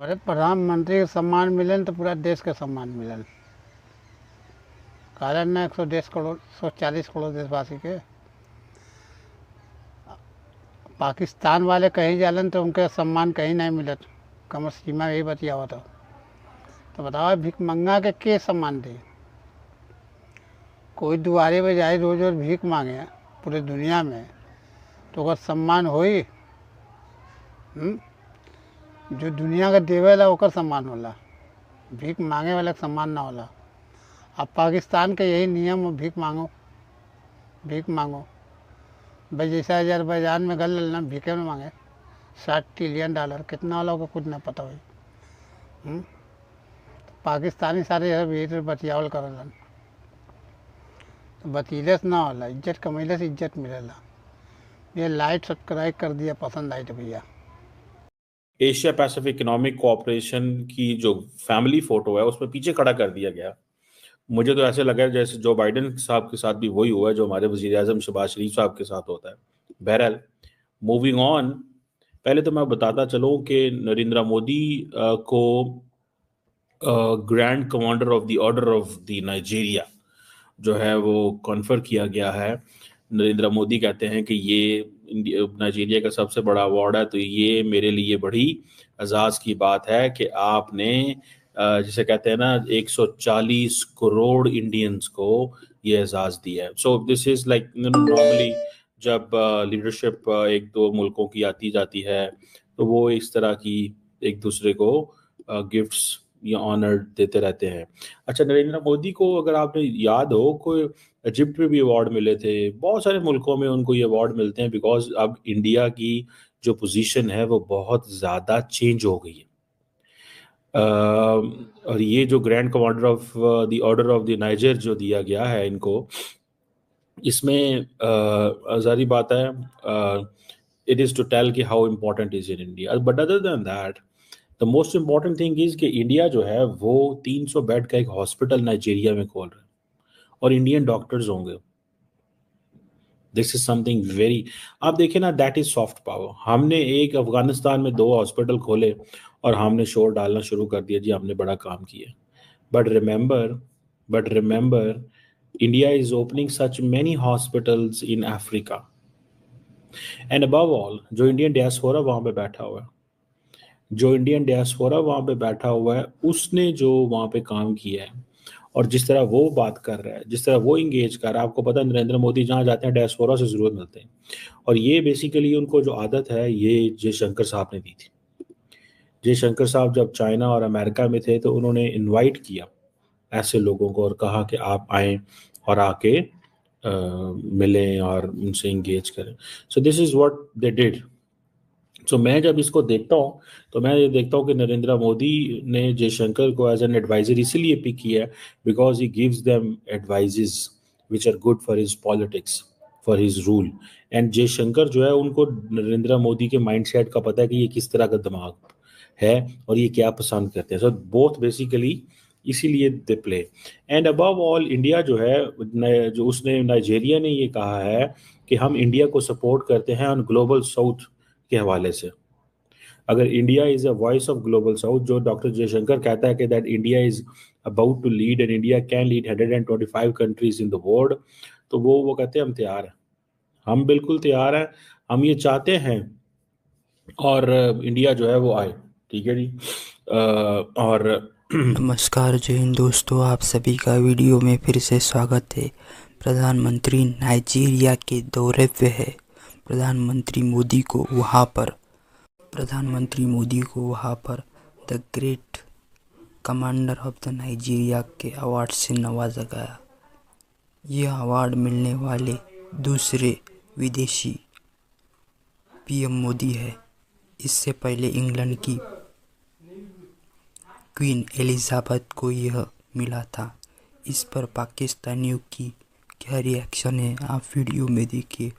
अरे प्रधानमंत्री के सम्मान मिलन तो पूरा देश के सम्मान मिलन। कारण ना 140 करोड़ 140 करोड़ देशवासी के। पाकिस्तान वाले कहीं जालन तो उनके सम्मान कहीं नहीं मिलत। कमर सीमा यही बतियावा तो बताओ भिख मंगा के सम्मान दे। कोई दुआरे पे जाए रोज रोज भीख मांगे पूरे दुनिया में तो ओकर सम्मान होई। जो दुनिया का देवेला ओकर सम्मान होला, भीख मांगे वाला के सम्मान ना होला। अब पाकिस्तान के यही नियम है, भीख मांगो भीख मांगो। भाई जैसा अजरबैजान में गल ना भीखे में मांगे $60 ट्रिलियन कितना वाला को कुछ ना पता हुई। तो पाकिस्तानी सारे यह भी बतियावल करलन तो बतीले से ना होला, इज्जत कमैले से इज्जत मिलेला। ये लाइट सब्सक्राइब कर दिया, पसंद आई तो भैया। एशिया पैसिफिक इकोनॉमिक कोऑपरेशन की जो फैमिली फोटो है उसमें पीछे खड़ा कर दिया गया। मुझे तो ऐसे लगा जैसे जो बाइडेन साहब के साथ भी वही हुआ है जो हमारे वजीर आजम शहबाज शरीफ साहब के साथ होता है। बहरहाल मूविंग ऑन, पहले तो मैं बताता चलूं कि नरेंद्र मोदी को grand commander of the order of the Nigeria जो है वो कॉन्फर किया गया है। नरेंद्र मोदी कहते हैं कि ये नाइजीरिया का सबसे बड़ा अवार्ड है, तो ये मेरे लिए बड़ी एजाज की बात है कि आपने जिसे कहते हैं ना 140 करोड़ इंडियंस को ये एजाज दिया है। So this is like normally जब लीडरशिप एक दो मुल्कों की आती जाती है तो वो इस तरह की एक दूसरे को गिफ्ट्स या ऑनर देते रहते हैं। अच्छा, नरेंद्र मोदी को अगर आपने याद हो कोई इजिप्ट में भी अवार्ड मिले थे, बहुत सारे मुल्कों में उनको ये अवार्ड मिलते हैं बिकॉज अब इंडिया की जो पोजीशन है वो बहुत ज़्यादा चेंज हो गई है। और ये जो grand commander of the order of the niger जो दिया गया है इनको, इसमें जारी बात है इट इज़ टू टेल कि how important is in India, but other than that the most important thing is कि इंडिया जो है वो 300 बेड का एक हॉस्पिटल नाइजीरिया में खोल रहा है और इंडियन डॉक्टर्स होंगे। दिस इज समथिंग वेरी, आप देखें ना, दैट इज सॉफ्ट पावर। हमने एक अफगानिस्तान में 2 हॉस्पिटल खोले और हमने शोर डालना शुरू कर दिया जी हमने बड़ा काम किया। But remember India is opening such many hospitals in Africa and above all जो इंडियन डियास्पोरा वहां पे बैठा हुआ है, जो इंडियन डियास्पोरा वहाँ पे बैठा हुआ है उसने जो वहाँ पे काम किया है और जिस तरह वो बात कर रहा है, जिस तरह वो इंगेज कर रहा है, आपको पता है नरेंद्र मोदी जहाँ जाते हैं डियास्पोरा से जरूरत मिलते हैं। और ये बेसिकली उनको जो आदत है ये जयशंकर साहब ने दी थी। जयशंकर साहब जब चाइना और अमेरिका में थे तो उन्होंने इनवाइट किया ऐसे लोगों को और कहा कि आप आएँ और आके मिलें और उनसे इंगेज करें। So this is what they did. So मैं जब इसको देखता हूँ तो मैं ये देखता हूँ कि नरेंद्र मोदी ने जयशंकर को एज एन एडवाइजर इसीलिए पिक किया है because he gives them advices which are good for his politics, for his rule. And Jaishankar जो है उनको नरेंद्र मोदी के माइंडसेट का पता है कि ये किस तरह का दिमाग है और ये क्या पसंद करते हैं। सो बोथ बेसिकली इसीलिए they play. And above all India जो है जो उसने नाइजीरिया ने ये कहा है कि हम इंडिया को सपोर्ट करते हैं ऑन ग्लोबल साउथ के हवाले से। अगर India is a voice of global south, जो डॉक्टर जयशंकर कहता है कि that India is about to lead and India can lead 125 countries in the world, तो वो कहते हैं हम तैयार हैं, हम बिल्कुल तैयार हैं, हम ये चाहते हैं और इंडिया जो है वो आए। ठीक है जी। और नमस्कार, जय हिंद दोस्तों, आप सभी का वीडियो में फिर से स्वागत है। प्रधानमंत्री नाइजीरिया के दौरे पे है। प्रधानमंत्री मोदी को वहाँ पर the great commander of the Nigeria के अवार्ड से नवाजा गया। यह अवार्ड मिलने वाले दूसरे विदेशी पीएम मोदी है। इससे पहले इंग्लैंड की क्वीन एलिजाबेथ को यह मिला था। इस पर पाकिस्तानियों की क्या रिएक्शन है आप वीडियो में देखिए।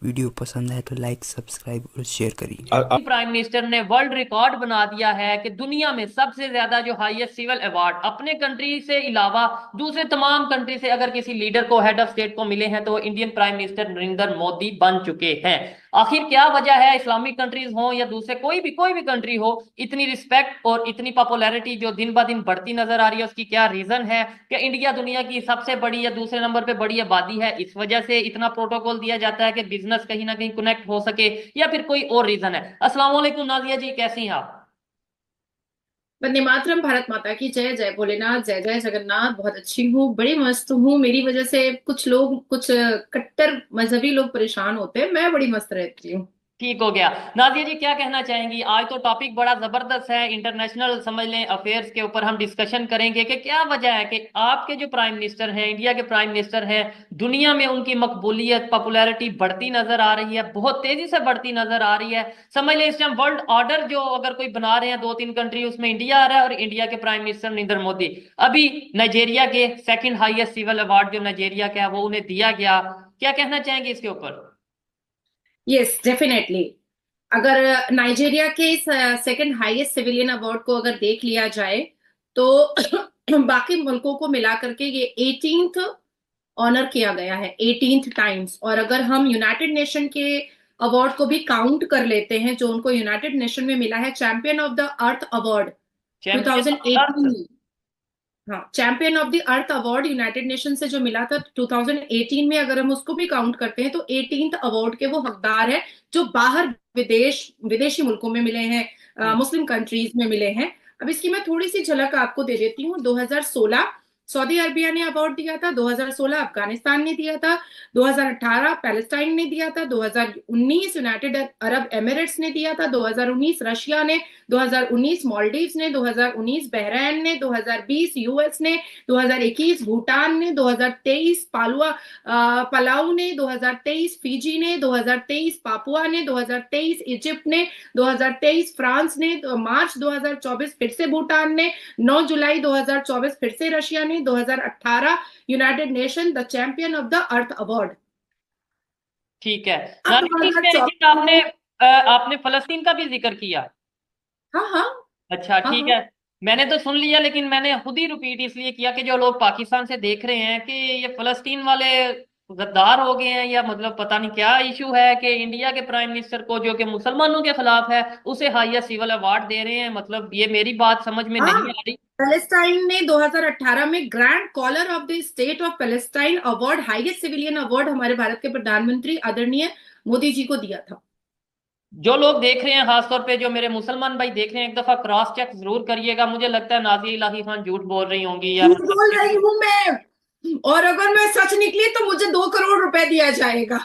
वीडियो पसंद आए तो लाइक, सब्सक्राइब और शेयर करिए। प्राइम मिनिस्टर ने वर्ल्ड रिकॉर्ड बना दिया है कि दुनिया में सबसे ज्यादा जो हाईएस्ट सिविल अवार्ड अपने कंट्री से अलावा दूसरे तमाम कंट्री से अगर किसी लीडर को, हेड ऑफ स्टेट को मिले हैं तो Indian prime minister Narendra Modi बन चुके हैं। आखिर क्या वजह है, इस्लामिक कंट्रीज हो या दूसरे कोई भी कंट्री हो, इतनी रिस्पेक्ट और इतनी पॉपुलैरिटी जो दिन ब दिन बढ़ती नजर आ रही है, उसकी क्या रीजन है? कि इंडिया दुनिया की सबसे बड़ी या दूसरे नंबर पे बड़ी आबादी है, इस वजह से इतना प्रोटोकॉल दिया जाता है कि बिजनेस कहीं ना कहीं कनेक्ट हो सके, या फिर कोई और रीजन है? अस्सलाम वालेकुम नाजिया जी, कैसी हैं आप? वंदे मातरम, भारत माता की जय, जय भोलेनाथ, जय जय जगन्नाथ। बहुत अच्छी हूँ, बड़ी मस्त हूँ। मेरी वजह से कुछ लोग, कुछ कट्टर मजहबी लोग परेशान होते हैं, मैं बड़ी मस्त रहती हूँ। ठीक हो गया। नादिया जी क्या कहना चाहेंगी? आज तो टॉपिक बड़ा जबरदस्त है, इंटरनेशनल समझ लें अफेयर्स के ऊपर हम डिस्कशन करेंगे कि क्या वजह है कि आपके जो प्राइम मिनिस्टर हैं, इंडिया के प्राइम मिनिस्टर हैं, दुनिया में उनकी मकबूलियत पॉपुलैरिटी बढ़ती नजर आ रही है, बहुत तेजी से बढ़ती नजर आ रही है। समझ लें इस टाइम वर्ल्ड ऑर्डर जो अगर कोई बना रहे हैं 2-3 कंट्री, उसमें इंडिया आ रहा है, और इंडिया के प्राइम मिनिस्टर नरेंद्र मोदी। अभी नाइजेरिया के सेकंड हाईएस्ट सिविल अवार्ड जो नाइजेरिया का है वो उन्हें दिया गया। क्या कहना चाहेंगे इसके ऊपर? Yes, definitely. अगर नाइजीरिया के इस सेकंड हाईएस्ट सिविलियन अवार्ड को अगर देख लिया जाए तो बाकी मुल्कों को मिला करके ये 18th ऑनर किया गया है, 18th टाइम्स। और अगर हम यूनाइटेड नेशन के अवार्ड को भी काउंट कर लेते हैं, जो उनको यूनाइटेड नेशन में मिला है, champion of the earth award champion of 2018 अर्थ। में। हाँ, champion of the earth award United nation से जो मिला था 2018 में, अगर हम उसको भी काउंट करते हैं तो 18th अवार्ड के वो हकदार है, जो बाहर विदेशी मुल्कों में मिले हैं, मुस्लिम कंट्रीज में मिले हैं। अब इसकी मैं थोड़ी सी झलक आपको दे देती हूँ। 2016 सऊदी अरबिया ने अवार्ड दिया था, 2016 अफगानिस्तान ने दिया था, 2018 पैलेस्टाइन ने दिया था, 2019 यूनाइटेड अरब एमिरेट्स ने दिया था, 2019 रशिया ने, 2019 मालदीव्स ने, 2019 बहरीन ने, 2020 यूएस ने, 2021 भूटान ने, 2023 पलाऊ ने, 2023 फिजी ने, 2023 पापुआ ने, 2023 इजिप्ट ने, 2023 फ्रांस ने, मार्च 2024 फिर से भूटान ने, 9 जुलाई 2024 फिर से रशिया ने, 2018 United nation the champion of the earth award. ठीक है। अब नादिया जी, इसमें 2024 आपने फलस्तीन का भी जिक्र किया। हाँ हाँ अच्छा हाँ ठीक हाँ। है। मैंने तो सुन लिया, लेकिन मैंने खुद ही रिपीट इसलिए किया कि जो लोग पाकिस्तान से देख रहे हैं कि ये फलस्तीन वाले गद्दार हो गए हैं, या मतलब पता नहीं क्या इशू है कि इंडिया के प्राइम मिनिस्टर को जो कि मुसलमानों के खिलाफ है उसे हाईएस्ट सिविल अवार्ड दे रहे हैं। मतलब ये मेरी बात समझ में हाँ, नहीं आ रही। पैलेस्टाइन ने 2018 में grand collar of the state of Palestine award, highest civilian award, हमारे भारत के प्रधानमंत्री आदरणीय मोदी जी को दिया था। जो लोग देख रहे हैं, खासतौर पे जो मेरे मुसलमान भाई देख रहे हैं, एक दफा क्रॉस चेक जरूर करिएगा। मुझे लगता है नाज़िया इलाही खान झूठ बोल रही होंगी, या झूठ मतलब बोल रही हूं मैं, और अगर मैं सच निकली तो मुझे 2 करोड़ रुपए दिया जाएगा।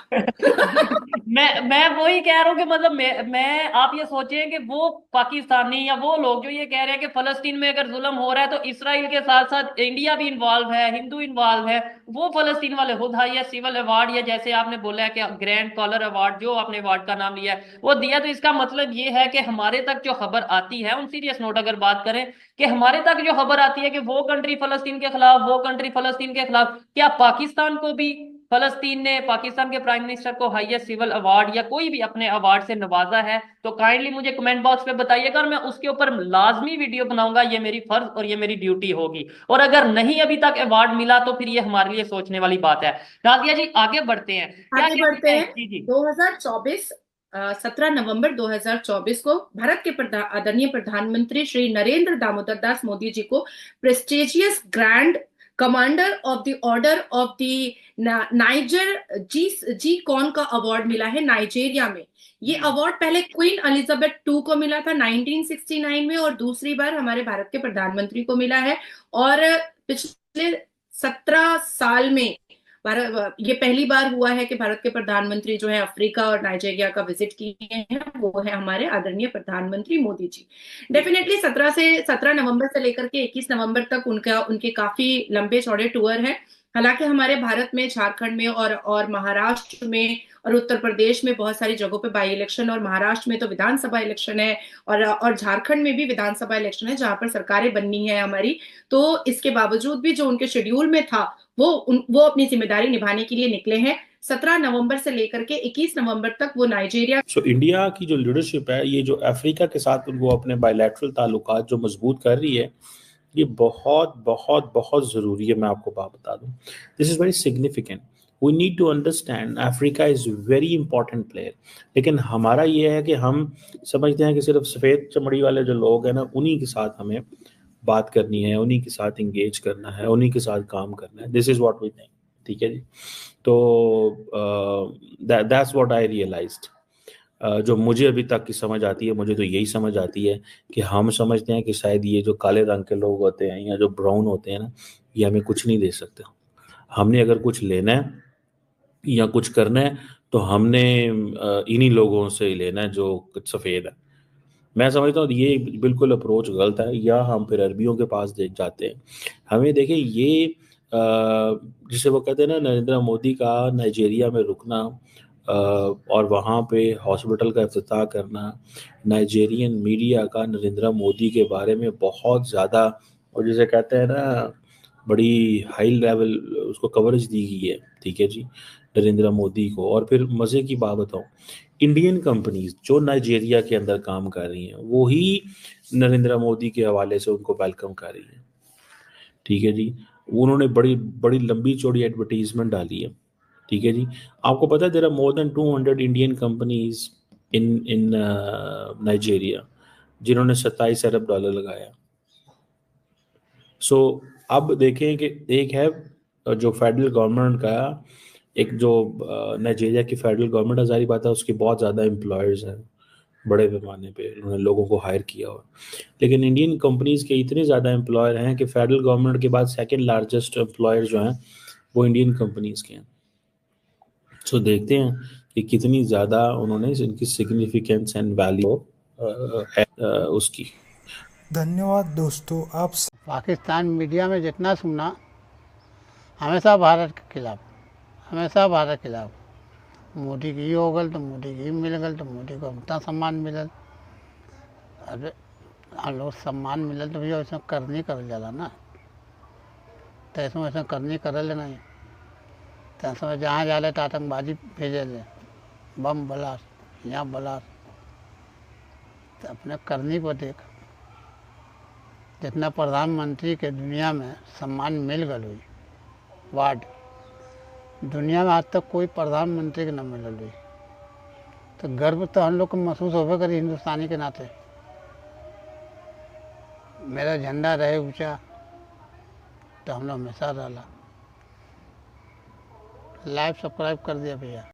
मैं वही कह रहा हूँ कि मतलब मैं आप ये सोचें कि वो पाकिस्तानी या वो लोग जो ये कह रहे हैं कि फलस्तीन में अगर जुल्म हो रहा है तो इसराइल के साथ साथ इंडिया भी इन्वॉल्व है, हिंदू इन्वॉल्व है, वो फलस्तीन वाले खुद हाईएस्ट सिविल अवार्ड, या जैसे आपने बोला है कि ग्रैंड कॉलर अवार्ड, जो आपने अवार्ड का नाम लिया है वो दिया, तो इसका मतलब ये है कि हमारे तक जो खबर आती है, उन सीरियस नोट अगर बात करें कि हमारे तक जो खबर आती है कि वो कंट्री फलस्तीन के खिलाफ, वो कंट्री फलस्तीन के खिलाफ, क्या पाकिस्तान को भी फलस्तीन ने पाकिस्तान के प्राइम मिनिस्टर को हाईएस्ट सिविल अवार्ड या कोई भी अपने अवार्ड से नवाजा है? तो काइंडली मुझे कमेंट बॉक्स पे बताइएगा, और मैं उसके ऊपर लाजमी वीडियो बनाऊंगा। ये मेरी फर्ज और ये मेरी ड्यूटी होगी। और अगर नहीं अभी तक अवार्ड मिला तो फिर ये हमारे लिए सोचने वाली बात है। नादिया जी आगे बढ़ते हैं, क्या आगे कहते बढ़ते हैं? हैं। जी जी। 2024 17 नवंबर 2024 को भारत के आदरणीय प्रधानमंत्री श्री नरेंद्र दामोदर दास मोदी जी को prestigious grand commander of the order of the Niger GCON का अवार्ड मिला है नाइजीरिया में। ये अवार्ड पहले क्वीन एलिजाबेथ II को मिला था 1969 में, और दूसरी बार हमारे भारत के प्रधानमंत्री को मिला है। और पिछले 17 साल में ये पहली बार हुआ है कि भारत के प्रधानमंत्री जो है अफ्रीका और नाइजीरिया का विजिट किए हैं, वो है हमारे आदरणीय प्रधानमंत्री मोदी जी। डेफिनेटली 17 नवंबर से लेकर के 21 नवंबर तक उनके काफी लंबे चौड़े टूर हैं। हालांकि हमारे भारत में, झारखंड में और महाराष्ट्र में और उत्तर प्रदेश में बहुत सारी जगहों पे बाई इलेक्शन, और महाराष्ट्र में तो विधानसभा इलेक्शन है, और झारखंड में भी विधानसभा इलेक्शन है जहां पर सरकारें बननी है हमारी। तो इसके बावजूद भी जो उनके शेड्यूल में था वो अपनी जिम्मेदारी निभाने के लिए निकले हैं। 17 नवंबर से लेकर के 21 नवंबर तक वो नाइजीरिया। इंडिया की जो लीडरशिप है, ये जो अफ्रीका के साथ उनको अपने बायलैटरल ताल्लुकात जो मजबूत कर रही है, ये बहुत बहुत बहुत ज़रूरी है। मैं आपको बात बता दूं, this is very significant. We need to understand Africa is very important player. लेकिन हमारा ये है कि हम समझते हैं कि सिर्फ सफ़ेद चमड़ी वाले जो लोग हैं ना, उन्हीं के साथ हमें बात करनी है, उन्हीं के साथ इंगेज करना है, उन्हीं के साथ काम करना है। This is what we think. ठीक है जी। तो दैट्स व्हाट आई रियलाइज्ड। जो मुझे अभी तक की समझ आती है, मुझे तो यही समझ आती है कि हम समझते हैं कि शायद ये जो काले रंग के लोग होते हैं या जो ब्राउन होते हैं ना, ये हमें कुछ नहीं दे सकते। हमने अगर कुछ लेना है या कुछ करना है तो हमने इन्हीं लोगों से ही लेना है जो सफ़ेद है। मैं समझता हूँ ये बिल्कुल अप्रोच गलत है। या हम फिर अरबियों के पास जाते हैं। हमें देखिए ये जिसे वो कहते हैं ना, नरेंद्र मोदी का नाइजीरिया में रुकना और वहाँ पे हॉस्पिटल का इफ्तिताह करना, नाइजीरियन मीडिया का नरेंद्र मोदी के बारे में बहुत ज़्यादा, और जिसे कहते हैं ना, बड़ी हाई लेवल उसको कवरेज दी गई है। ठीक है जी, नरेंद्र मोदी को। और फिर मज़े की बात बताऊँ, इंडियन कंपनीज जो नाइजीरिया के अंदर काम कर रही हैं वो ही नरेंद्र मोदी के हवाले से उनको वेलकम कर रही हैं। ठीक है जी, उन्होंने बड़ी बड़ी लंबी चौड़ी एडवर्टीजमेंट डाली है। ठीक है जी, आपको पता है there are more than 200 Indian companies in Nigeria जिन्होंने 27 अरब डॉलर लगाया। सो अब देखें कि एक है जो फेडरल गवर्नमेंट का, एक जो नाइजीरिया की फेडरल गवर्नमेंट है, जारी बात है उसकी बहुत ज़्यादा एम्प्लॉयर्स हैं, बड़े पैमाने पे उन्होंने लोगों को हायर किया हुआ। लेकिन इंडियन कंपनीज के इतने ज़्यादा एम्प्लॉयर हैं कि फेडरल गवर्नमेंट के बाद सेकंड लार्जेस्ट एम्प्लॉयर जो हैं वो इंडियन कंपनीज के हैं। सो देखते हैं कि कितनी ज़्यादा उन्होंने इनकी सिग्निफिकेंस एंड वैल्यू है उसकी। धन्यवाद दोस्तों। आप पाकिस्तान मीडिया में जितना सुना, हमेशा भारत के खिलाफ, हमेशा भारत के खिलाफ। मोदी की हो गल तो मोदी की मिल गल तो मोदी को उतना सम्मान मिलल। अरे हम लोग सम्मान मिलल तो भैया वैसे करनी करल जाला ना, तो ऐसे वैसे करनी करल नहीं। तो समय जहाँ जाले तो आतंकबाजी भेजे ले, बम ब्लास्ट, यहाँ ब्लास्ट। तो अपने करनी पर देख, जितना प्रधानमंत्री के दुनिया में सम्मान मिल गल हुई वार्ड, दुनिया में आज तक कोई प्रधानमंत्री के न मिलल हुई। तो गर्व तो हम लोग को महसूस होवे करी हिंदुस्तानी के नाते। मेरा झंडा रहे ऊंचा तो हम लोग हमेशा रहा। लाइव सब्सक्राइब कर दिया भैया।